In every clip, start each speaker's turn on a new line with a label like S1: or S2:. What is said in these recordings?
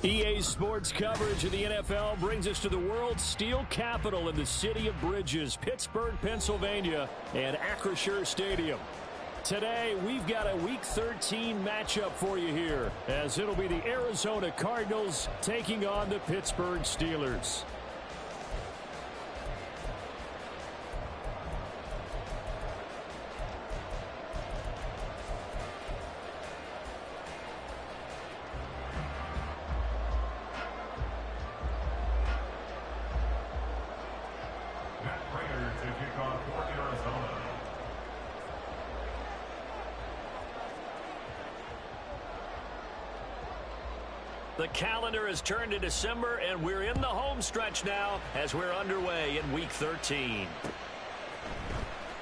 S1: EA Sports coverage of the NFL brings us to the world's steel capital in the city of bridges, Pittsburgh, Pennsylvania, and Acrisure Stadium. Today, we've got a Week 13 matchup for you here, as it'll be the Arizona Cardinals taking on the Pittsburgh Steelers. The calendar has turned to December, and we're in the home stretch now as we're underway in Week 13.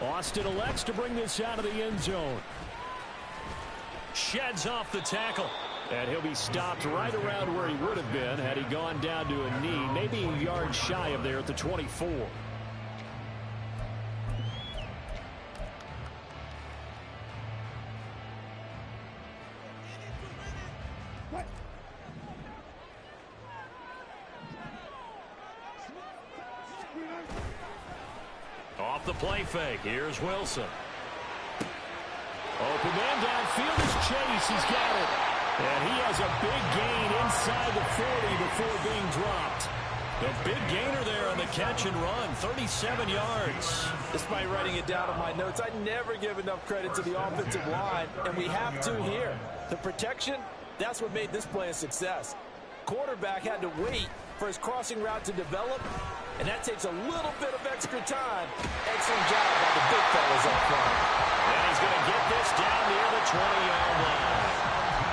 S1: Austin elects to bring this out of the end zone. Sheds off the tackle. And he'll be stopped right around where he would have been had he gone down to a knee, maybe a yard shy of there at the 24. Off the play fake. Here's Wilson. Open man downfield is Chase. He's got it. And he has a big gain inside the 40 before being dropped. The big gainer there on the catch and run, 37 yards.
S2: Despite writing it down on my notes, I never give enough credit to the offensive line, and we have to here. The protection, that's what made this play a success. Quarterback had to wait for his crossing route to develop, and that takes a little bit of extra time. Excellent job by the big fellas up front.
S1: And he's going to get this down near the 20-yard line.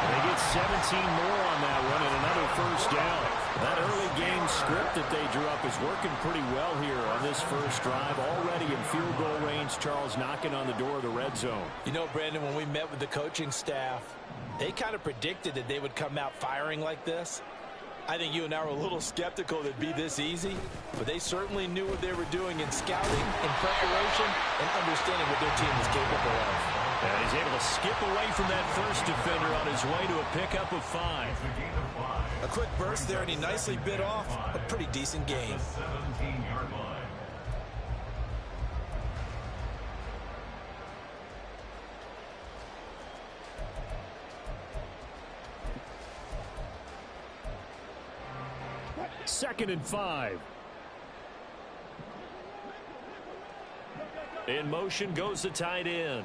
S1: They get 17 more on that one and another first down. That early game script that they drew up is working pretty well here on this first drive. Already in field goal range, Charles knocking on the door of the red zone.
S2: You know, Brandon, when we met with the coaching staff, they kind of predicted that they would come out firing like this. I think you and I were a little skeptical that it'd be this easy, but they certainly knew what they were doing in scouting, in preparation, and understanding what their team was capable of.
S1: And he's able to skip away from that first defender on his way to a pickup of 5.
S2: A quick burst there, and he nicely bit off a pretty decent gain.
S1: Second and 5. In motion goes the tight end.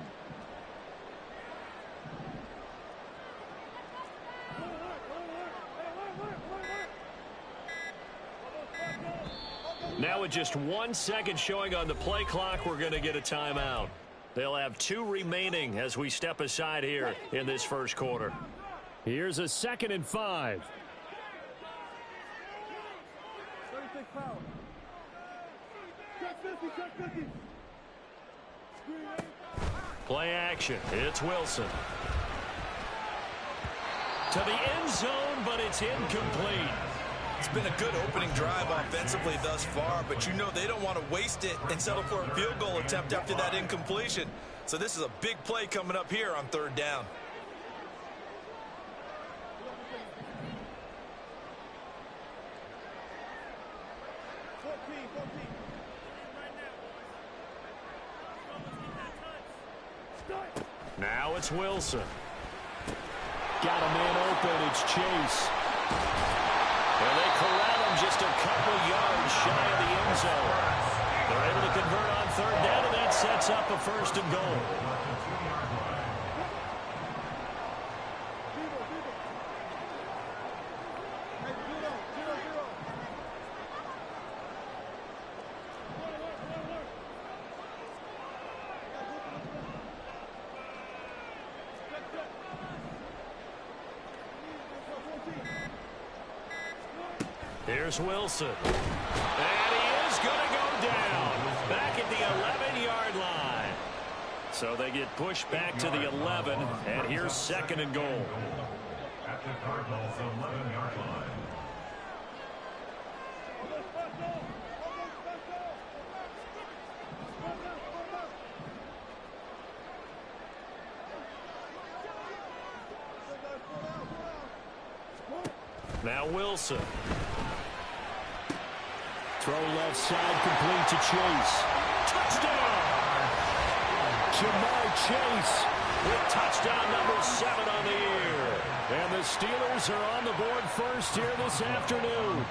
S1: Now with just 1 second showing on the play clock, we're going to get a timeout. They'll have 2 remaining as we step aside here in this first quarter. Here's a second and 5. Play action. It's Wilson. To the end zone, but it's incomplete.
S2: It's been a good opening drive offensively thus far, but you know they don't want to waste it and settle for a field goal attempt after that incompletion. So this is a big play coming up here on third down.
S1: Now it's Wilson. Got a man open. It's Chase. And they corral him just a couple yards shy of the end zone. They're able to convert on third down, and that sets up a first and goal. Here's Wilson. And he is going to go down back at the 11-yard line. So they get pushed back to the 11, and here's second and goal. At the Cardinals' 11-yard line. Now Wilson. Throw left side complete to Chase. Touchdown! Jamar Chase with touchdown number 7 on the year. And the Steelers are on the board first here this afternoon.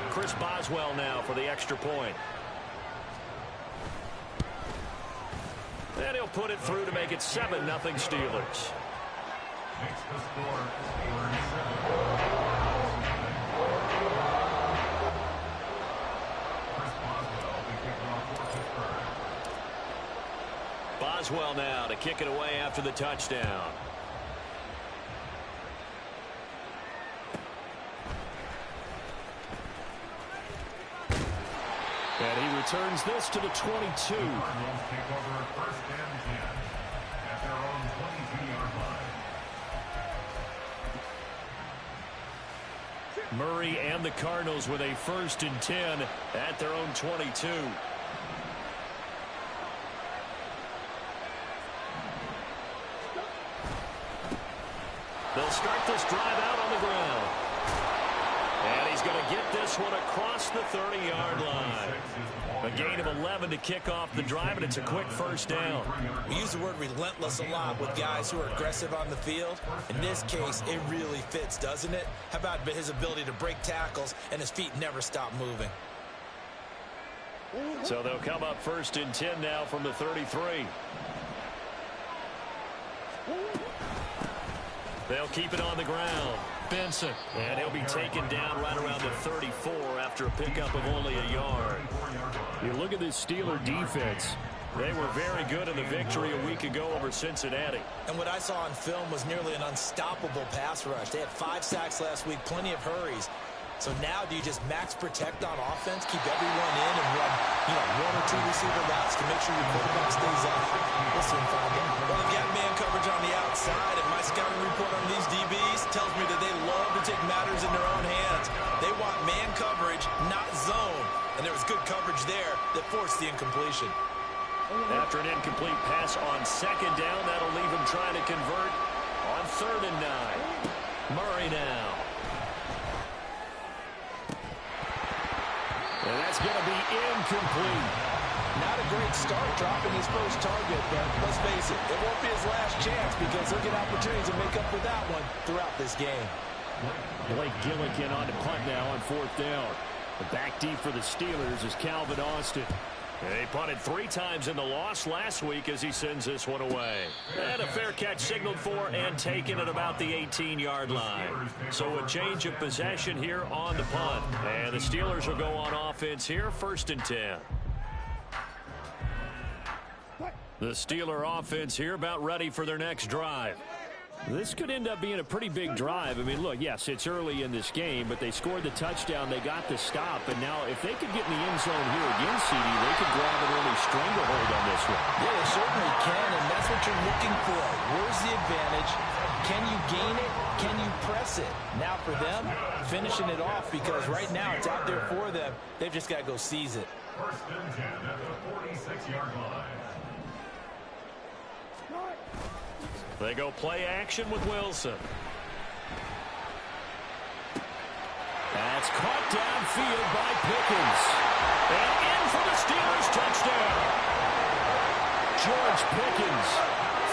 S1: Chris Boswell now for the extra point. And he'll put it through to make it 7-0 Steelers. Makes the score Boswell now to kick it away after the touchdown. And he returns this to the 22. Murray and the Cardinals with a 1st and 10 at their own 22. They'll start this drive out on the ground. And he's going to get this one across the 30-yard line. A gain of 11 to kick off the drive, and it's a quick 1st down.
S2: We use the word relentless a lot with guys who are aggressive on the field. In this case, it really fits, doesn't it? How about his ability to break tackles and his feet never stop moving?
S1: So they'll come up 1st and 10 now from the 33. They'll keep it on the ground. Benson. And he'll be taken down right around the 34 after a pickup of only a yard. You look at this Steeler defense. They were very good in the victory a week ago over Cincinnati.
S2: And what I saw on film was nearly an unstoppable pass rush. They had 5 sacks last week, plenty of hurries. So now do you just max protect on offense, keep everyone in, and run, 1 or 2 receiver routes to make sure your quarterback stays up? We'll soon find out. Well, they've got man coverage on the outside, and my scouting report on these DBs tells me that they love to take matters in their own hands. They want man coverage, not zone. And there was good coverage there that forced the incompletion.
S1: After an incomplete pass on 2nd down, that'll leave him trying to convert on 3rd and 9. Murray now. And that's going to be incomplete.
S2: Not a great start dropping his first target, but let's face it, it won't be his last chance because he'll get opportunities to make up for that one throughout this game.
S1: Blake Gillikin on to punt now on 4th down. The back deep for the Steelers is Calvin Austin. He punted 3 times in the loss last week as he sends this one away. And a fair catch signaled for and taken at about the 18-yard line. So a change of possession here on the punt. And the Steelers will go on offense here, 1st and 10. The Steeler offense here about ready for their next drive. This could end up being a pretty big drive. I mean, look, yes, it's early in this game, but they scored the touchdown. They got the stop. And now if they could get in the end zone here again, CD, they could grab an early stranglehold on this one.
S2: Yeah, they certainly can, and that's what you're looking for. Where's the advantage? Can you gain it? Can you press it? Now for them, finishing it off because right now it's out there for them. They've just got to go seize it.
S3: 1st and 10 at the 46-yard line.
S1: They go play action with Wilson. That's caught downfield by Pickens. And in for the Steelers touchdown. George Pickens,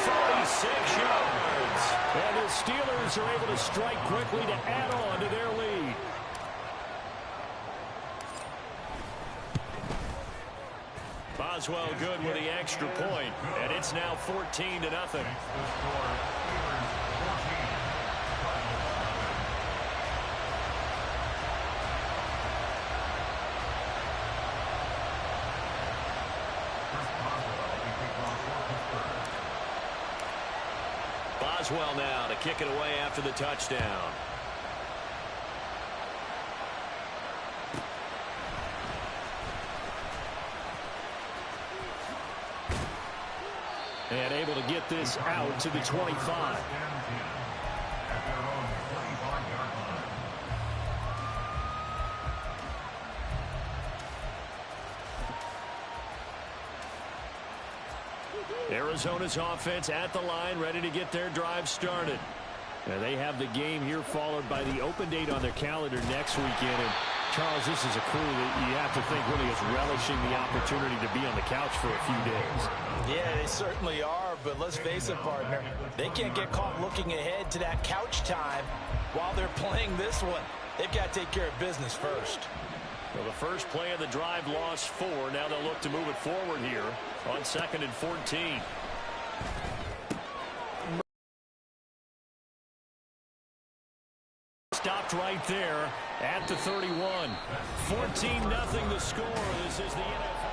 S1: 46 yards. And the Steelers are able to strike quickly to add on to their lead. Boswell good with the extra point, and it's now 14-0. Boswell now to kick it away after the touchdown. And able to get this out to the 25. Arizona's offense at the line, ready to get their drive started. And they have the game here followed by the open date on their calendar next weekend. And Charles, this is a crew that you have to think really is relishing the opportunity to be on the couch for a few days.
S2: Yeah, they certainly are, but let's face it, partner. They can't get caught looking ahead to that couch time while they're playing this one. They've got to take care of business first.
S1: Well, the first play of the drive lost 4. Now they'll look to move it forward here on 2nd and 14. Stopped right there at the 31. 14-0 the score. This is the NFL.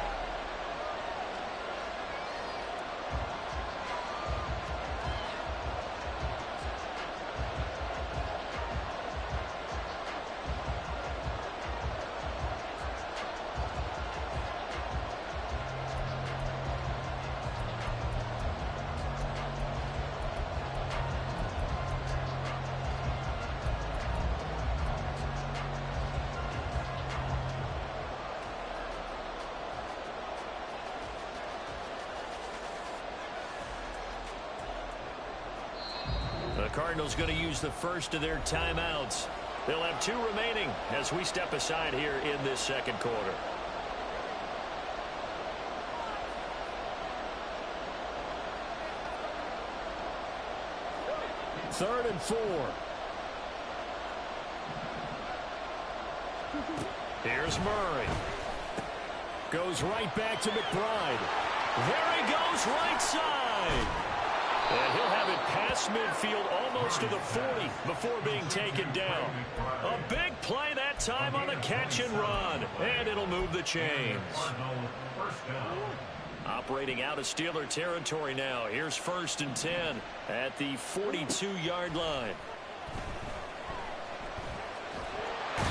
S1: The Cardinals going to use the first of their timeouts. They'll have 2 remaining as we step aside here in this second quarter. Third and 4. Here's Murray. Goes right back to McBride. There he goes, right side. And he'll have it past midfield almost to the 40 before being taken down. A big play that time on the catch and run. And it'll move the chains. Operating out of Steeler territory now. Here's 1st and 10 at the 42-yard line.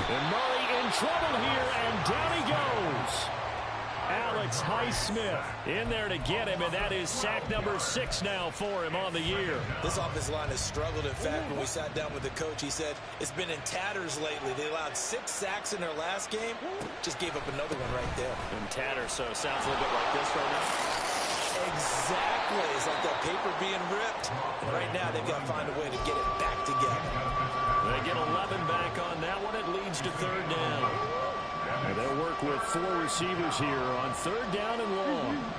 S1: And Murray in trouble here, and down he goes. Alex Highsmith in there to get him, and that is sack number 6 now for him on the year.
S2: This offensive line has struggled. In fact, when we sat down with the coach, he said it's been in tatters lately. They allowed 6 sacks in their last game. Just gave up another one right there.
S1: In tatters, so it sounds a little bit like this right now.
S2: Exactly. It's like that paper being ripped. And right now, they've got to find a way to get it back together.
S1: They get 11 back on that one. It leads to 3rd down. And they'll work with 4 receivers here on 3rd down and long.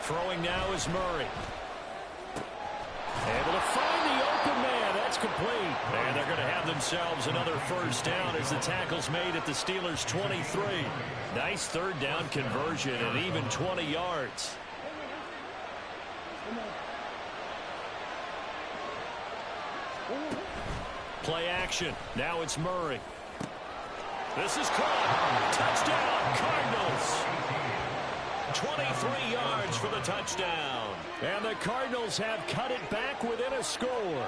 S1: Throwing now is Murray. Able to find the open man. That's complete. And they're going to have themselves another 1st down as the tackle's made at the Steelers' 23. Nice 3rd down conversion and even 20 yards. Play action. Now it's Murray. This is caught. Touchdown, Cardinals. 23 yards for the touchdown. And the Cardinals have cut it back within a score.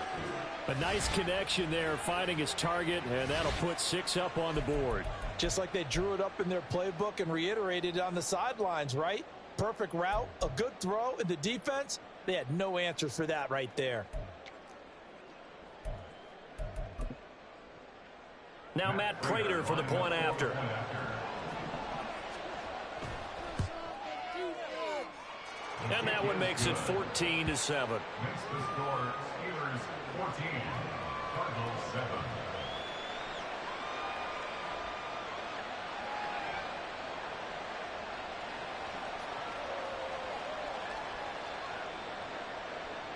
S1: A nice connection there, finding his target, and that'll put 6 up on the board.
S2: Just like they drew it up in their playbook and reiterated it on the sidelines, right? Perfect route, a good throw, and the defense, they had no answer for that right there.
S1: Now Matt Prater for the point after. And that one makes it 14-7.
S3: Makes the score Steelers 14, Cardinals 7.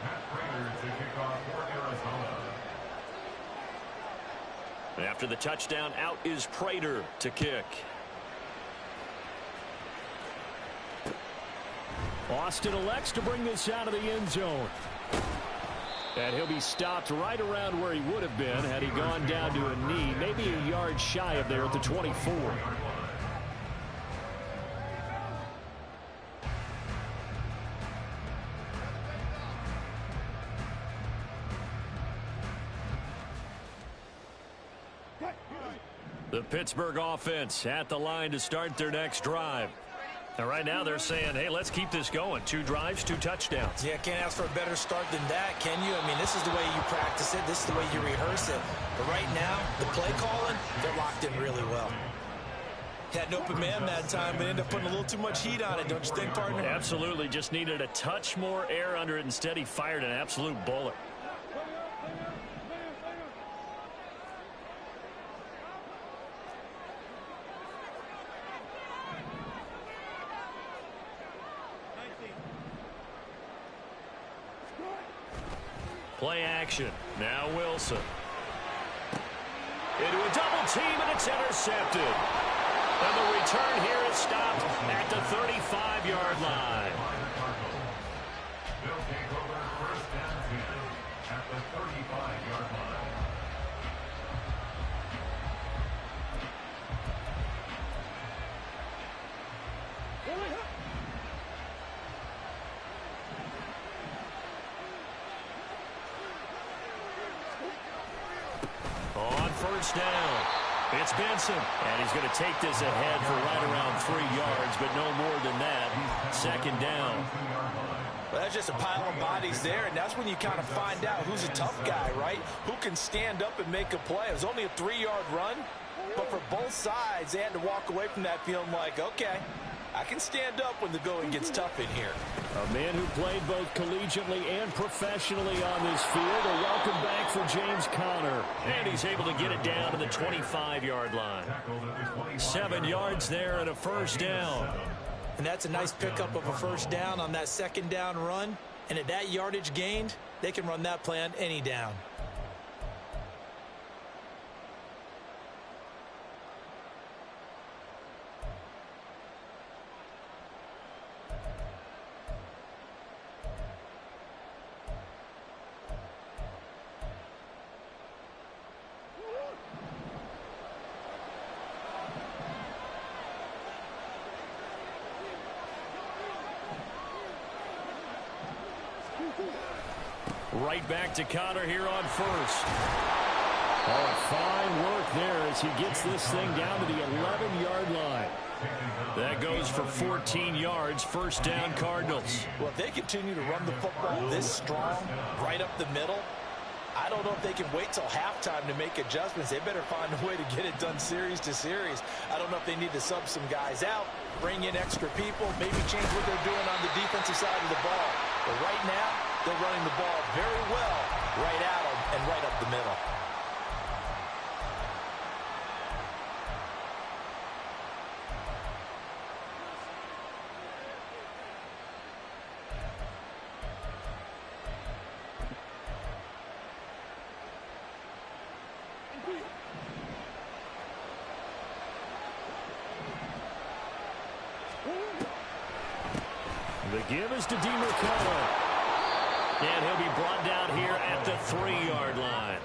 S3: Matt Prater to kick off for Arizona.
S1: After the touchdown, out is Prater to kick. Austin elects to bring this out of the end zone. And he'll be stopped right around where he would have been had he gone down to a knee, maybe a yard shy of there at the 24. The Pittsburgh offense at the line to start their next drive. And right now they're saying, hey, let's keep this going. 2 drives, 2 touchdowns.
S2: Yeah, can't ask for a better start than that, can you? I mean, this is the way you practice it. This is the way you rehearse it. But right now, the play calling, they're locked in really well. Had an open man that time, but ended up putting a little too much heat on it, don't you think, partner?
S1: Absolutely. Just needed a touch more air under it. Instead, he fired an absolute bullet. Play action. Now Wilson. Into a double team, and it's intercepted. And the return here is stopped at the 35-yard line.
S3: They'll take over first and 10 at the 35-yard line.
S1: On first down, it's Benson. And he's going to take this ahead for right around 3 yards, but no more than that. Second down.
S2: Well, that's just a pile of bodies there, and that's when you kind of find out who's a tough guy, right? Who can stand up and make a play. It was only a 3-yard run, but for both sides, they had to walk away from that feeling like, okay, I can stand up when the going gets tough in here.
S1: A man who played both collegiately and professionally on this field. A welcome back for James Conner. And he's able to get it down to the 25-yard line. 7 yards there and a first down.
S2: And that's a nice pickup of a first down on that second down run. And at that yardage gained, they can run that play on any down.
S1: Right back to Conner here on first. Oh, fine work there as he gets this thing down to the 11-yard line. That goes for 14 yards. First down, Cardinals.
S2: Well, if they continue to run the football this strong, right up the middle, I don't know if they can wait till halftime to make adjustments. They better find a way to get it done series to series. I don't know if they need to sub some guys out, bring in extra people, maybe change what they're doing on the defensive side of the ball. But right now, they're running the ball very well right at them and right up the middle.
S1: The give is to DeMarcano. And he'll be brought down here at the 3-yard line.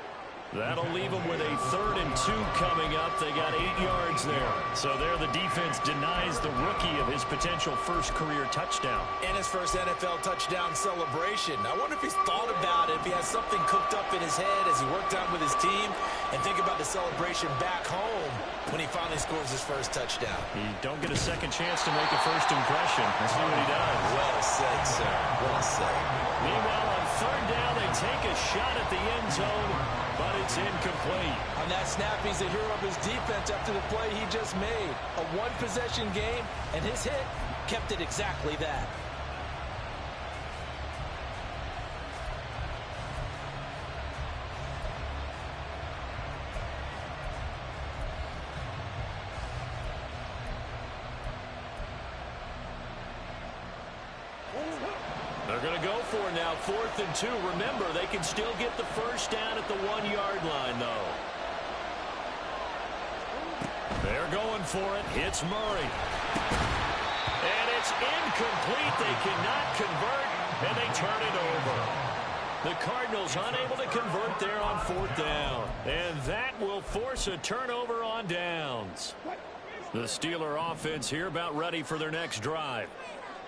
S1: That'll leave them with a 3rd and 2 coming up. They got 8 yards there. So there the defense denies the rookie of his potential first career touchdown.
S2: And his first NFL touchdown celebration. I wonder if he's thought about it, if he has something cooked up in his head as he worked out with his team, and think about the celebration back home when he finally scores his first touchdown.
S1: You don't get a second chance to make a first impression. Let's see what he does.
S2: Well said, sir. Well said.
S1: Meanwhile, on 3rd down, they take a shot at the end zone, but it's incomplete.
S2: On that snap, he's the hero of his defense after the play he just made. A one-possession game, and his hit kept it exactly that.
S1: They're going to go for it now, 4th and 2. Remember, they can still get the first down at the 1-yard line, though. They're going for it. Hits Murray. And it's incomplete. They cannot convert, and they turn it over. The Cardinals unable to convert there on 4th down. And that will force a turnover on downs. The Steeler offense here about ready for their next drive.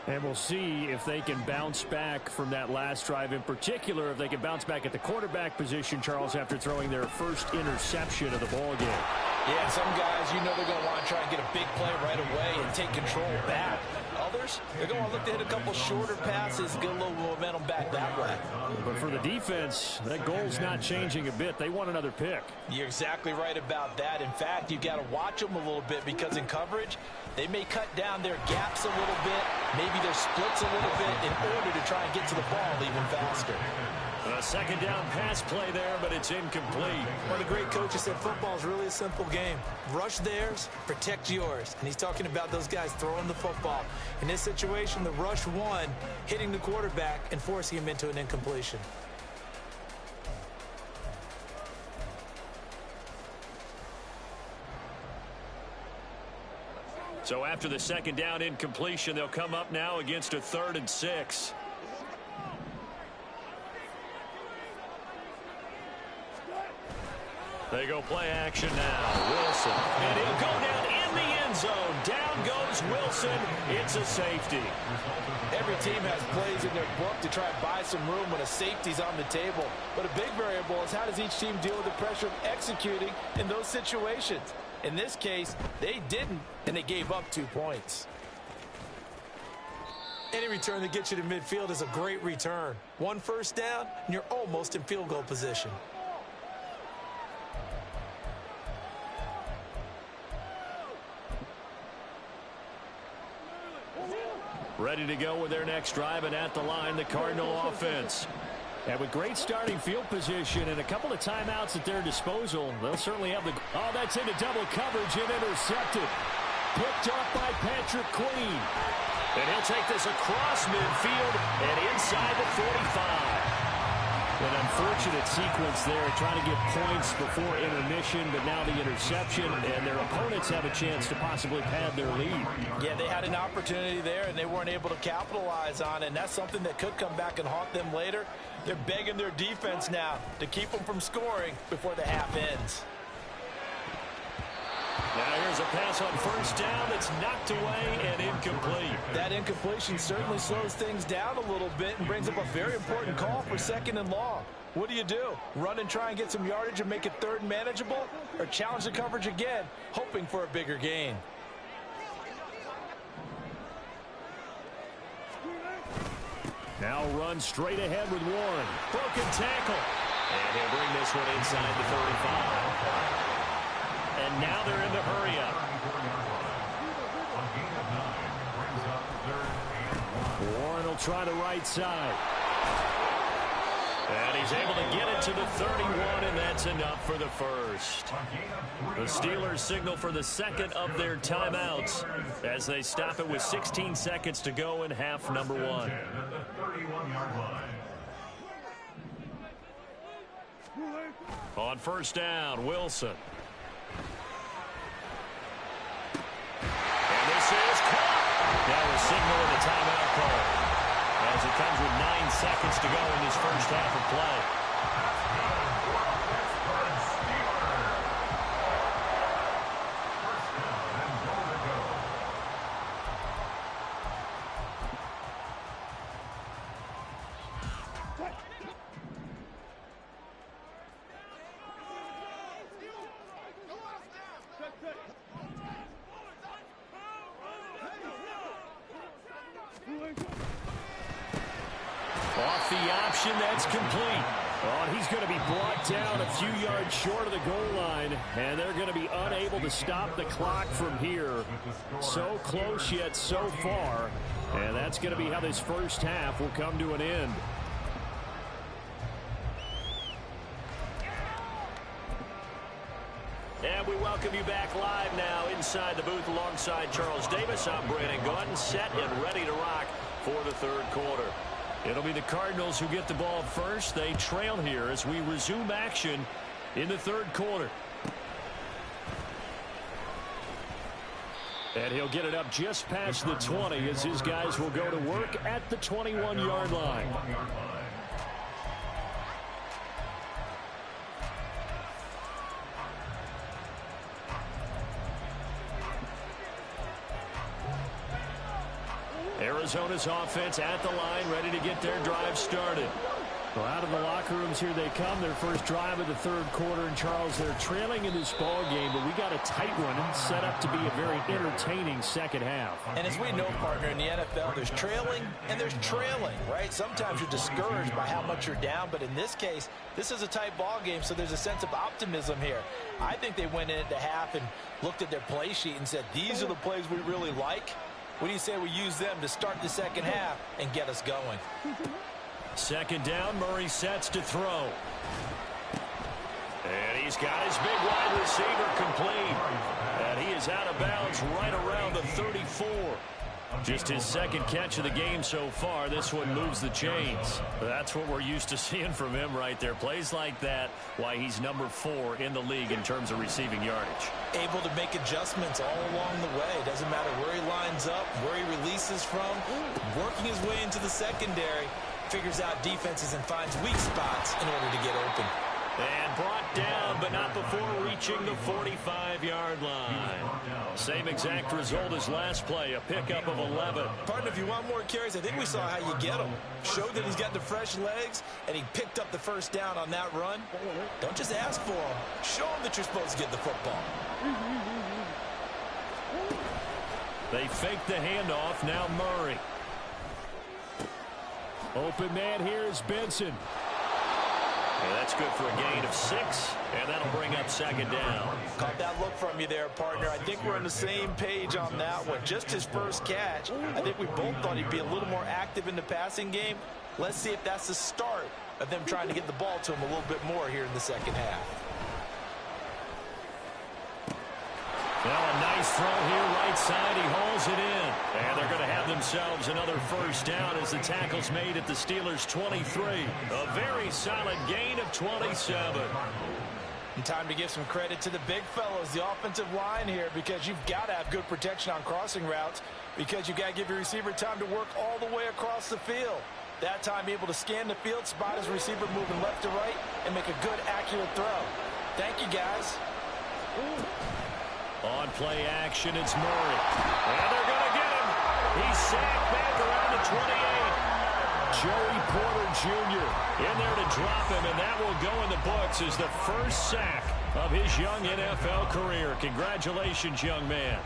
S1: And we'll see if they can bounce back from that last drive, in particular if they can bounce back at the quarterback position, Charles, after throwing their first interception of the ball game.
S2: Yeah, some guys, you know they're going to want to try and get a big play right away and take control back. Others, they're going to look to hit a couple shorter passes, get a little momentum back that way.
S1: But for the defense, that goal's not changing a bit. They want another pick.
S2: You're exactly right about that. In fact, you've got to watch them a little bit because in coverage, they may cut down their gaps a little bit, maybe their splits a little bit in order to try and get to the ball even faster.
S1: A 2nd down pass play there, but it's incomplete.
S2: One of the great coaches said football is really a simple game. Rush theirs, protect yours. And he's talking about those guys throwing the football. In this situation, the rush one, hitting the quarterback and forcing him into an incompletion.
S1: So after the second down incompletion, they'll come up now against a 3rd and 6. They go play action now. Wilson. And he'll go down in the end zone. Down goes Wilson. It's a safety.
S2: Every team has plays in their book to try and buy some room when a safety's on the table. But a big variable is how does each team deal with the pressure of executing in those situations. In this case, they didn't, and they gave up 2 points. Any return that gets you to midfield is a great return. 1 first down, and you're almost in field goal position.
S1: Ready to go with their next drive, and at the line, the Cardinal offense. And with great starting field position and a couple of timeouts at their disposal, they'll certainly have the... Oh, that's into double coverage and intercepted. Picked off by Patrick Queen. And he'll take this across midfield and inside the 45. An unfortunate sequence there, trying to get points before intermission, but now the interception, and their opponents have a chance to possibly pad their lead.
S2: Yeah, they had an opportunity there, and they weren't able to capitalize on it, and that's something that could come back and haunt them later. They're begging their defense now to keep them from scoring before the half ends.
S1: Now here's a pass on first down that's knocked away and incomplete.
S2: That incompletion certainly slows things down a little bit and brings up a very important call for 2nd and long. What do? Run and try and get some yardage and make it 3rd and manageable? Or challenge the coverage again, hoping for a bigger gain?
S1: Now run straight ahead with Warren. Broken tackle. And he'll bring this one inside the 35. And now they're in the hurry-up. Warren will try the right side. And he's able to get it to the 31, and that's enough for the first. The Steelers signal for the 2nd of their timeouts as they stop it with 16 seconds to go in half number 1. On first down, Wilson. And this is caught. That was signaling the timeout call as it comes with 9 seconds to go in this first half of play. Off the option, that's complete. Oh, he's going to be brought down a few yards short of the goal line, and they're going to be unable to stop the clock from here. So close yet so far, and that's going to be how this first half will come to an end. And we welcome you back live now inside the booth alongside Charles Davis. I'm Brandon Gordon, set and ready to rock for the 3rd quarter. It'll be the Cardinals who get the ball first. They trail here as we resume action in the 3rd quarter. And he'll get it up just past the 20 as his guys will go to work at the 21-yard line. Arizona's offense at the line, ready to get their drive started. Well, out of the locker rooms here they come. Their first drive of the 3rd quarter. And, Charles, they're trailing in this ball game, but we got a tight one set up to be a very entertaining second half.
S2: And as we know, partner, in the NFL, there's trailing and there's trailing, right? Sometimes you're discouraged by how much you're down, but in this case, this is a tight ball game, so there's a sense of optimism here. I think they went into half and looked at their play sheet and said, these are the plays we really like. What do you say we use them to start the second half and get us going?
S1: Second down, Murray sets to throw. And he's got his big wide receiver complete. And he is out of bounds right around the 34. Just his second catch of the game so far. This one moves the chains. That's what we're used to seeing from him right there. Plays like that, why he's number 4 in the league in terms of receiving yardage.
S2: Able to make adjustments all along the way. Doesn't matter where he lines up, where he releases from. Working his way into the secondary. Figures out defenses and finds weak spots in order to get open.
S1: And brought down, but not before reaching the 45-yard line. Same exact result as last play, a pickup of 11.
S2: Partner, if you want more carries, I think we saw how you get them. Showed that he's got the fresh legs, and he picked up the first down on that run. Don't just ask for him. Show him that you're supposed to get the football.
S1: They fake the handoff. Now Murray. Open man here is Benson. And that's good for a gain of 6, and that'll bring up second down.
S2: Caught that look from you there, partner. I think we're on the same page on that one. Just his first catch. I think we both thought he'd be a little more active in the passing game. Let's see if that's the start of them trying to get the ball to him a little bit more here in the second half.
S1: Well, a nice throw here, right side. He hauls it in. And they're going to have themselves another first down as the tackle's made at the Steelers' 23. A very solid gain of 27.
S2: And time to give some credit to the big fellows, the offensive line here, because you've got to have good protection on crossing routes, because you've got to give your receiver time to work all the way across the field. That time able to scan the field, spot his receiver moving left to right, and make a good, accurate throw. Thank you, guys.
S1: On play action, it's Murray. And they're going to get him. He's sacked back around the 28. Joey Porter Jr. in there to drop him, and that will go in the books as the first sack of his young NFL career. Congratulations, young man.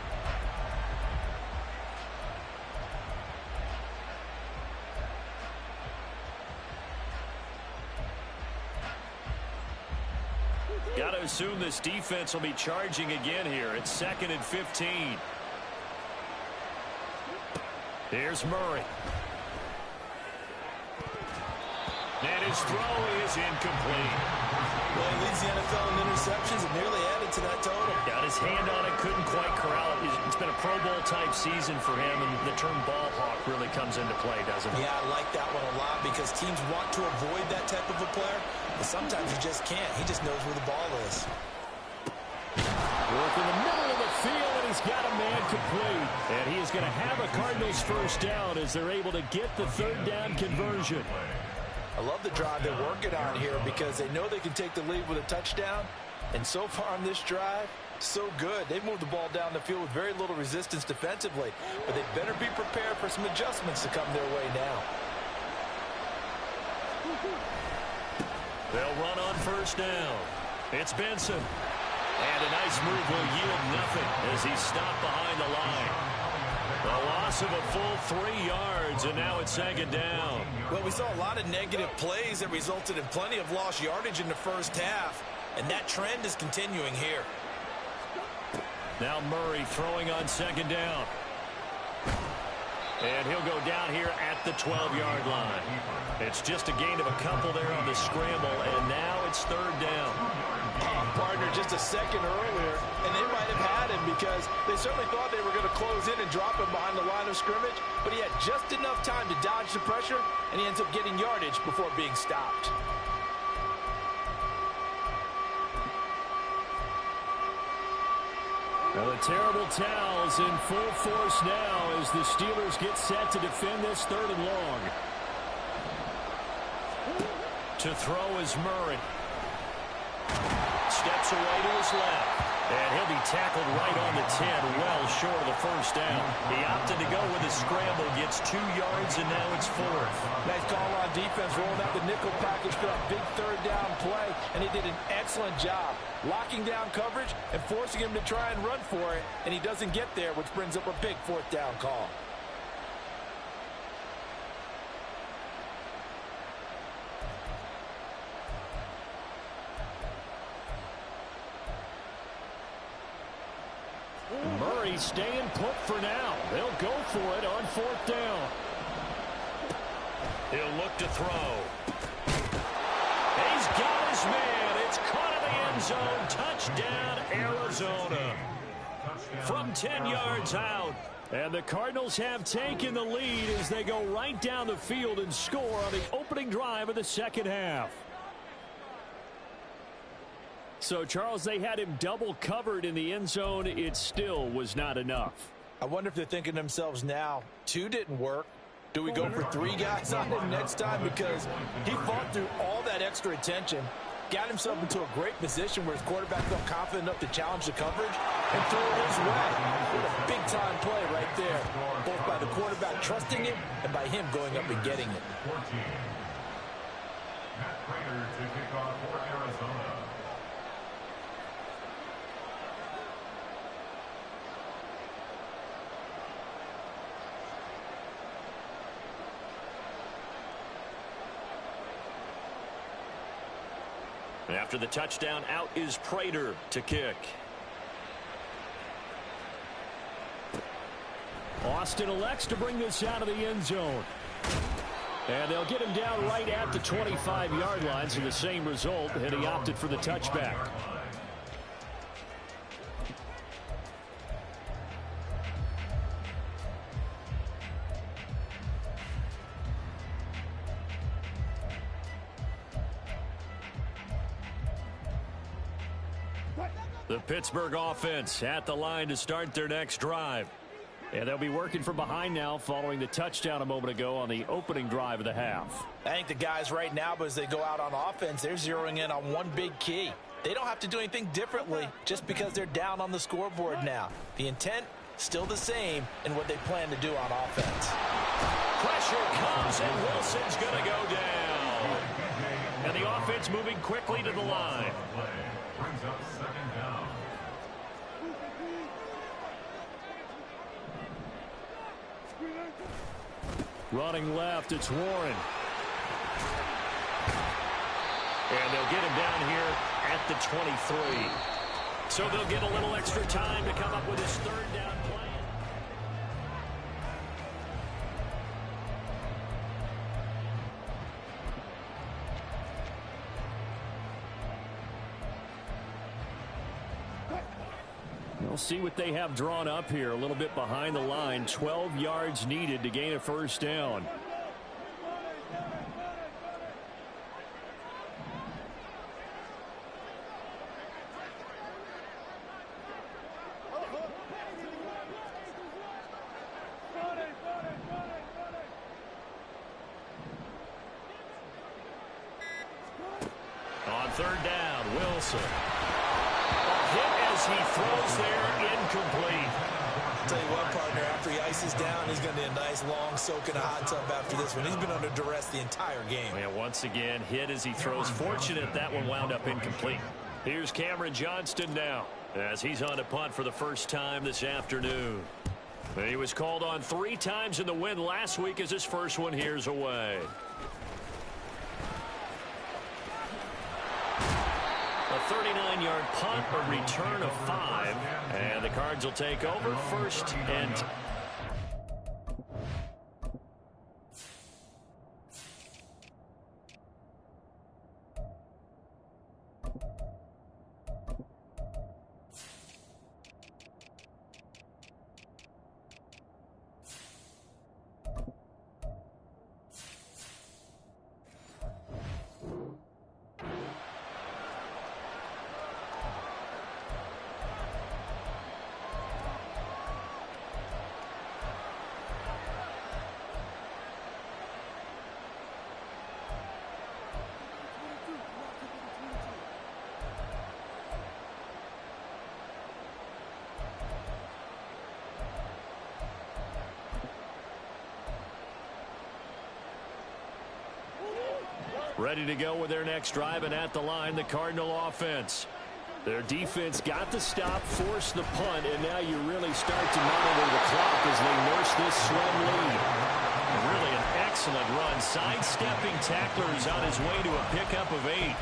S1: Got to assume this defense will be charging again here. It's 2nd and 15. Here's Murray. And his throw is incomplete.
S2: Well, he leads the NFL in interceptions and nearly added to that total.
S1: Got his hand on it, couldn't quite corral it. It's been a Pro Bowl type season for him, and the term ball hawk really comes into play, doesn't it?
S2: Yeah, I like that one a lot because teams want to avoid that type of a player, but sometimes you just can't. He just knows where the ball is.
S1: Work in the middle of the field, and he's got a man complete. And he is going to have a Cardinals first down as they're able to get the third down conversion.
S2: I love the drive they're working on here because they know they can take the lead with a touchdown. And so far on this drive, so good. They've moved the ball down the field with very little resistance defensively. But they better be prepared for some adjustments to come their way now.
S1: They'll run on first down. It's Benson. And a nice move will yield nothing as he's stopped behind the line. A loss of a full 3 yards, and now it's second down.
S2: Well, we saw a lot of negative plays that resulted in plenty of lost yardage in the first half, and that trend is continuing here.
S1: Now Murray throwing on second down. And he'll go down here at the 12-yard line. It's just a gain of a couple there on the scramble, and now it's third down.
S2: Partner just a second earlier, and they might have had him because they certainly thought they were going to close in and drop him behind the line of scrimmage, but he had just enough time to dodge the pressure, and he ends up getting yardage before being stopped.
S1: Well, the terrible towels in full force now as the Steelers get set to defend this third and long. To throw is Murray. Steps away to his left. And he'll be tackled right on the 10, well short of the first down. He opted to go with a scramble, gets 2 yards, and now it's 4th.
S2: Nice call on defense, rolling out the nickel package for that big third down play, and he did an excellent job locking down coverage and forcing him to try and run for it, and he doesn't get there, which brings up a big 4th down call.
S1: Murray staying put for now. They'll go for it on 4th down. He'll look to throw. He's got his man. It's caught in the end zone. Touchdown, Arizona. From 10 yards out, And the Cardinals have taken the lead as they go right down the field and score on the opening drive of the second half. So, Charles, they had him double covered in the end zone. It still was not enough.
S2: I wonder if they're thinking to themselves now, 2 didn't work. Do we go for 3 guys on him next time? Because he fought through all that extra attention, got himself into a great position where his quarterback felt confident enough to challenge the coverage and throw it his way. What a big-time play right there, both by the quarterback trusting him and by him going up and getting it.
S3: Matt Prater to kick off for Arizona.
S1: After the touchdown, out is Prater to kick. Austin elects to bring this out of the end zone. And they'll get him down right at the 25-yard line, so the same result, and he opted for the touchback. The Pittsburgh offense at the line to start their next drive. And they'll be working from behind now following the touchdown a moment ago on the opening drive of the half.
S2: I think the guys right now, but as they go out on offense, they're zeroing in on one big key. They don't have to do anything differently just because they're down on the scoreboard now. The intent, still the same in what they plan to do on offense.
S1: Pressure comes, and Wilson's going to go down. And the offense moving quickly to the line.
S3: Brings up second down.
S1: Running left, it's Warren. And they'll get him down here at the 23. So they'll get a little extra time to come up with his third down plan. We'll see what they have drawn up here. A little bit behind the line. 12 yards needed to gain a first down. On third down, Wilson. Hit as he throws there, incomplete.
S2: Tell you what, partner, after he ices down, he's going to need a nice long soak in a hot tub after this one. He's been under duress the entire game.
S1: And once again, hit as he throws. Fortunate that one wound up incomplete. Here's Cameron Johnston now as he's on a punt for the first time this afternoon. He was called on 3 times in the win last week as his first one here's away. A 39-yard punt, a return of 5, and the Cards will take over first and 10. Ready to go with their next drive, and at the line, the Cardinal offense. Their defense got the stop, forced the punt, and now you really start to monitor the clock as they nurse this slim lead. Really an excellent run, sidestepping tacklers on his way to a pickup of 8.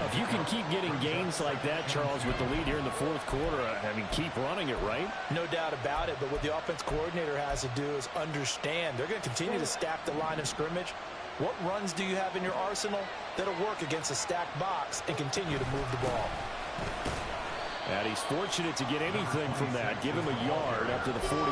S1: If you can keep getting gains like that, Charles, with the lead here in the fourth quarter, I mean, keep running it, right?
S2: No doubt about it, but what the offense coordinator has to do is understand they're going to continue to stack the line of scrimmage. What runs do you have in your arsenal that'll work against a stacked box and continue to move the ball?
S1: And he's fortunate to get anything from that. Give him a yard up to the 49.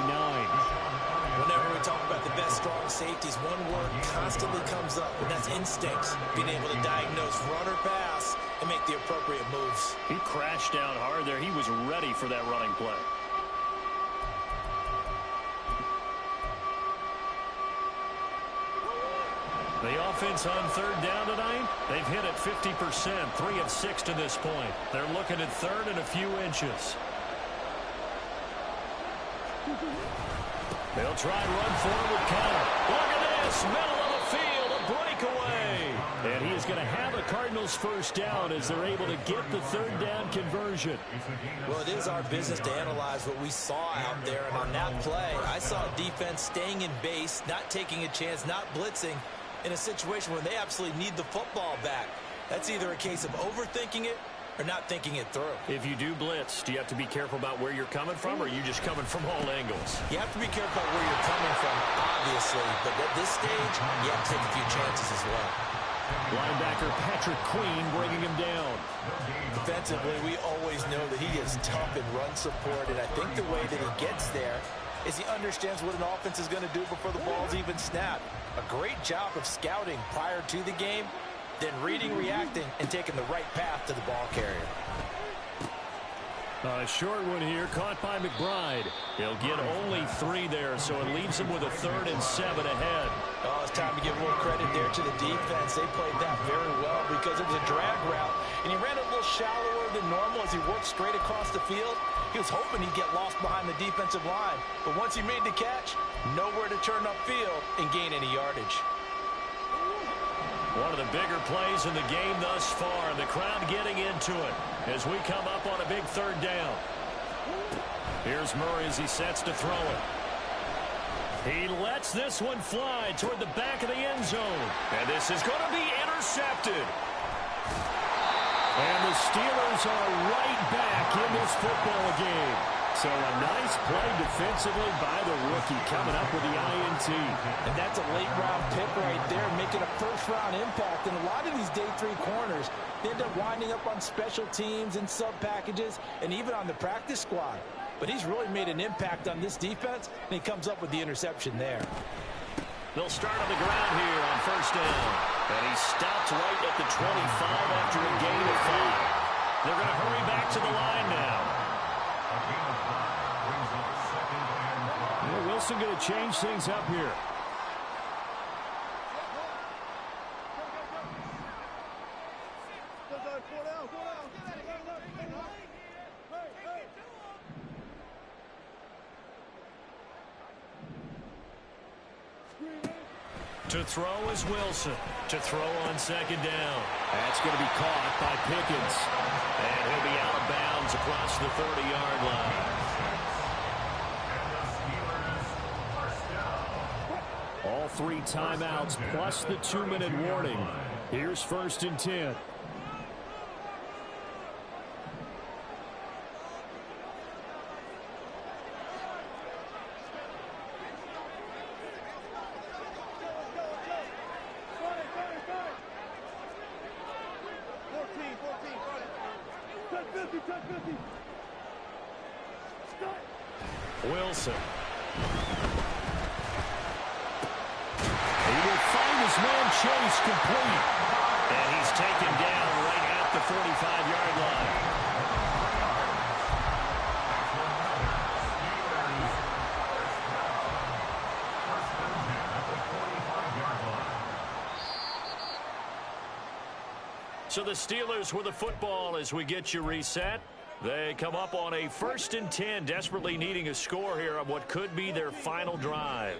S2: Whenever we talk about the best strong safeties, one word constantly comes up, and that's instincts. Being able to diagnose run or pass and make the appropriate moves.
S1: He crashed down hard there. He was ready for that running play. The offense on third down tonight, they've hit it 50%, 3 of 6 to this point. They're looking at third and a few inches. They'll try and run forward counter. Look at this, middle of the field, a breakaway. And he is going to have a Cardinals first down as they're able to get the third down conversion.
S2: Well, it is our business to analyze what we saw out there. And on that play, I saw a defense staying in base, not taking a chance, not blitzing, in a situation where they absolutely need the football back. That's either a case of overthinking it or not thinking it through.
S1: If you do blitz, do you have to be careful about where you're coming from, or are you just coming from all angles?
S2: You have to be careful about where you're coming from, obviously, but at this stage, you have to take a few chances as well.
S1: Linebacker Patrick Queen bringing him down.
S2: Defensively, we always know that he is tough in run support, and I think the way that he gets there is he understands what an offense is going to do before the ball's even snapped. A great job of scouting prior to the game, then reading, reacting, and taking the right path to the ball carrier.
S1: A short one here, caught by McBride. He'll get only 3 there, so it leaves him with a 3rd and 7 ahead.
S2: Oh, it's time to give a little credit there to the defense. They played that very well because it was a drag route, and he ran a little shallower than normal as he worked straight across the field. He was hoping he'd get lost behind the defensive line, but once he made the catch, nowhere to turn upfield and gain any yardage.
S1: One of the bigger plays in the game thus far. The crowd getting into it as we come up on a big 3rd down. Here's Murray as he sets to throw it. He lets this one fly toward the back of the end zone. And this is going to be intercepted. And the Steelers are right back in this football game. So a nice play defensively by the rookie coming up with the INT.
S2: And that's a late-round pick right there, making a first-round impact. And a lot of these day 3 corners, they end up winding up on special teams and sub-packages and even on the practice squad. But he's really made an impact on this defense, and he comes up with the interception there.
S1: They'll start on the ground here on first down. And he stopped right at the 25 after a gain of 5. They're going to hurry back to the line now. Well, Wilson going to change things up here. To throw is Wilson. To throw on 2nd down. That's going to be caught by Pickens. And he'll be out of bounds across the 30-yard line. All 3 timeouts plus the 2-minute warning. Here's 1st and 10. Wilson. He will find his man Chase complete. And he's taken down right at the 45-yard line. So the Steelers with the football as we get you reset. They come up on a 1st and 10, desperately needing a score here on what could be their final drive.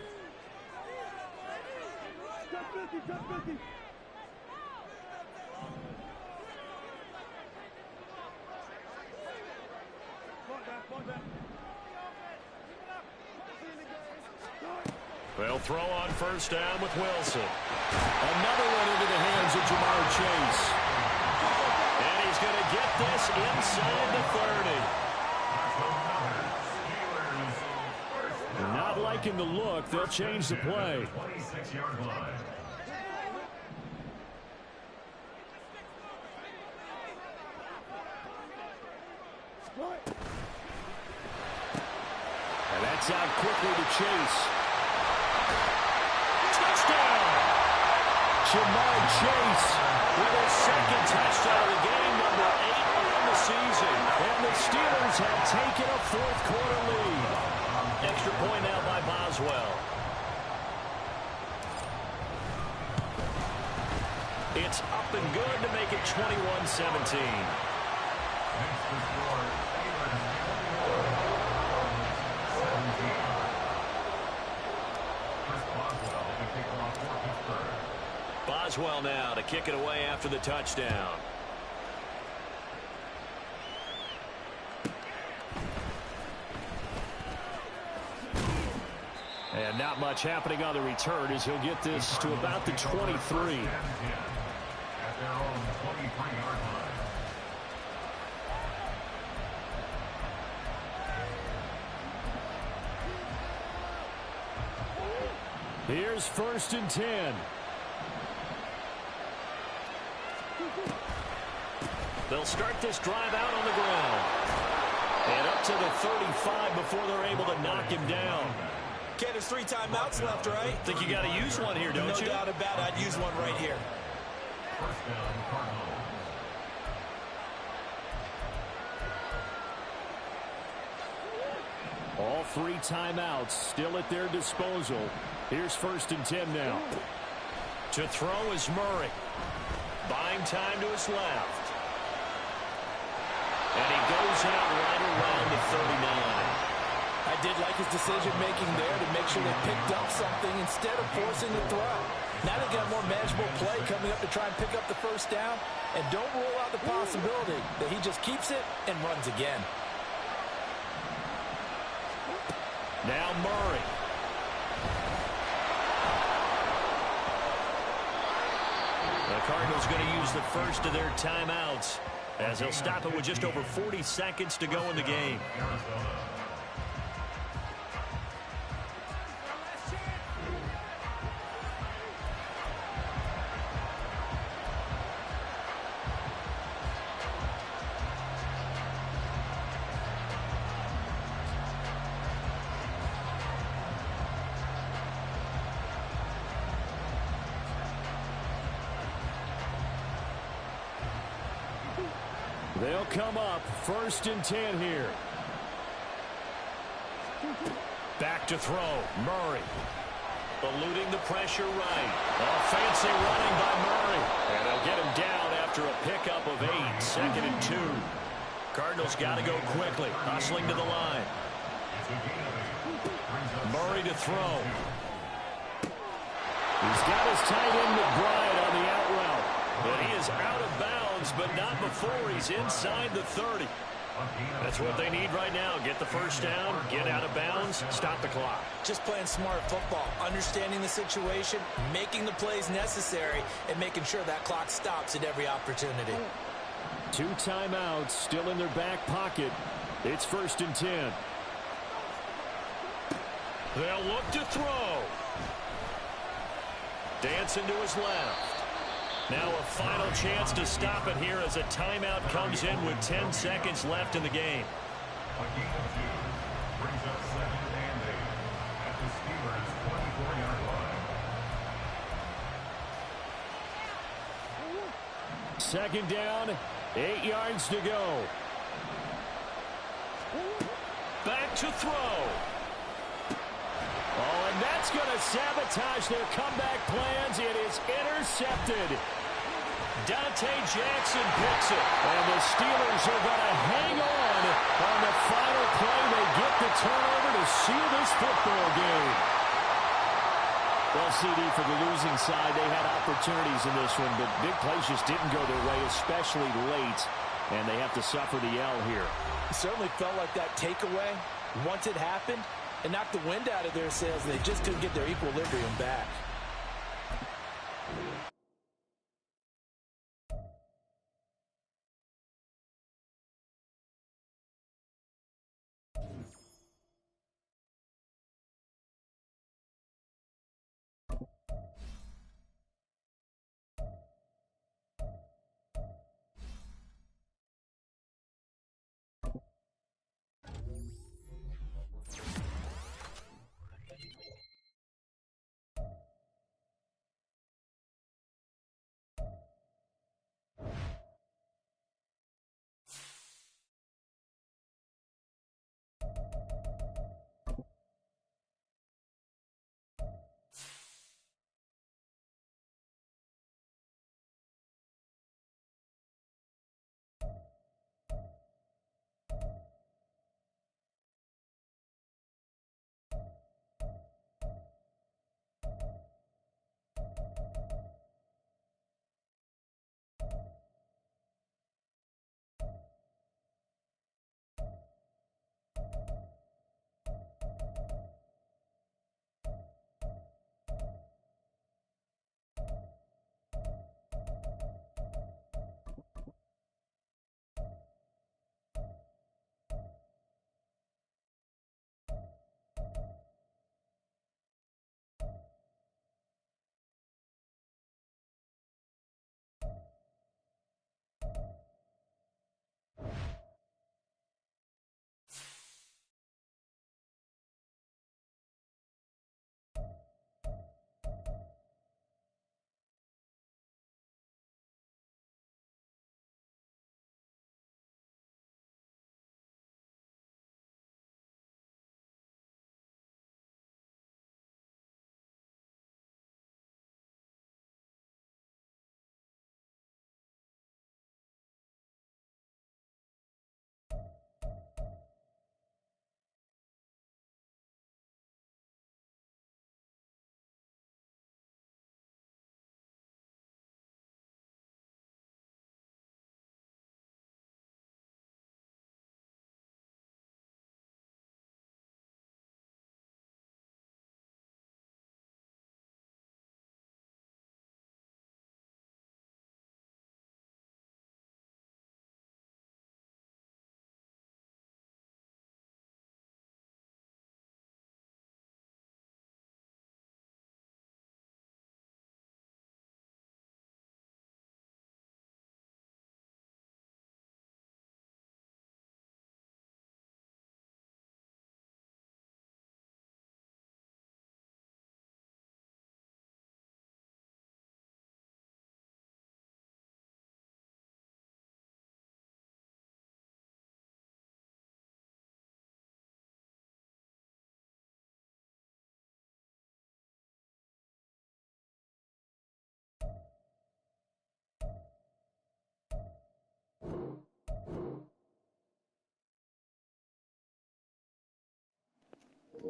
S1: They'll throw on first down with Wilson. Another one into the hands of Jamar Chase. And he's going to get this inside the 30. Not liking the look. They'll change the play.
S3: 26-yard line.
S1: gets out quickly to chase. Touchdown! Jamar Chase with his second touchdown of the game, number 8 on the season. And the Steelers have taken a fourth-quarter lead. Extra point now by Boswell. It's up and good to make it 21-17. Boswell now to kick it away after the touchdown. And not much happening on the return as he'll get this to about the 23. At their own 23-yard line. Here's 1st and 10. They'll start this drive out on the ground. And up to the 35 before they're able to knock him down.
S2: Ken, there's 3 timeouts left, right?
S1: Think you got to use one here, don't you?
S2: No doubt about it. I'd use one right here.
S3: First down, Cardinals.
S1: All 3 timeouts still at their disposal. Here's 1st and 10 now. To throw is Murray. Buying time to his left. And he goes out right around the 39.
S2: I did like his decision-making there to make sure they picked up something instead of forcing the throw. Now they got a more manageable play coming up to try and pick up the first down. And don't rule out the possibility that he just keeps it and runs again.
S1: Now Murray. The Cardinals going to use the first of their timeouts as they'll stop it with just over 40 seconds to go in the game. They'll come up 1st and 10 here. Back to throw. Murray. Eluding the pressure right. Oh, fancy running by Murray. And they'll get him down after a pickup of 8. 2nd and 2. Cardinals got to go quickly. Hustling to the line. Murray to throw. He's got his tight end McBride on the out route. And he is out of bounds, but not before he's inside the 30. That's what they need right now. Get the first down, get out of bounds, stop the clock.
S2: Just playing smart football, understanding the situation, making the plays necessary, and making sure that clock stops at every opportunity.
S1: 2 timeouts still in their back pocket. It's 1st and 10. They'll look to throw. Dancing to his left. Now a final chance to stop it here as a timeout comes in with 10 seconds left in the game.
S3: A gain of 2 brings up 2nd and 8 at the Steelers' 24-yard line.
S1: 2nd down, 8 yards to go. Back to throw. Oh, and that's going to sabotage their comeback plans. It is intercepted. Dante Jackson picks it. And the Steelers are going to hang on the final play. They get the turnover to seal this football game. Well, CD, for the losing side, they had opportunities in this one, but big plays just didn't go their way, especially late, and they have to suffer the L here.
S2: It certainly felt like that takeaway, once it happened, it knocked the wind out of their sails, and they just couldn't get their equilibrium back.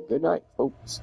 S4: Good night, folks.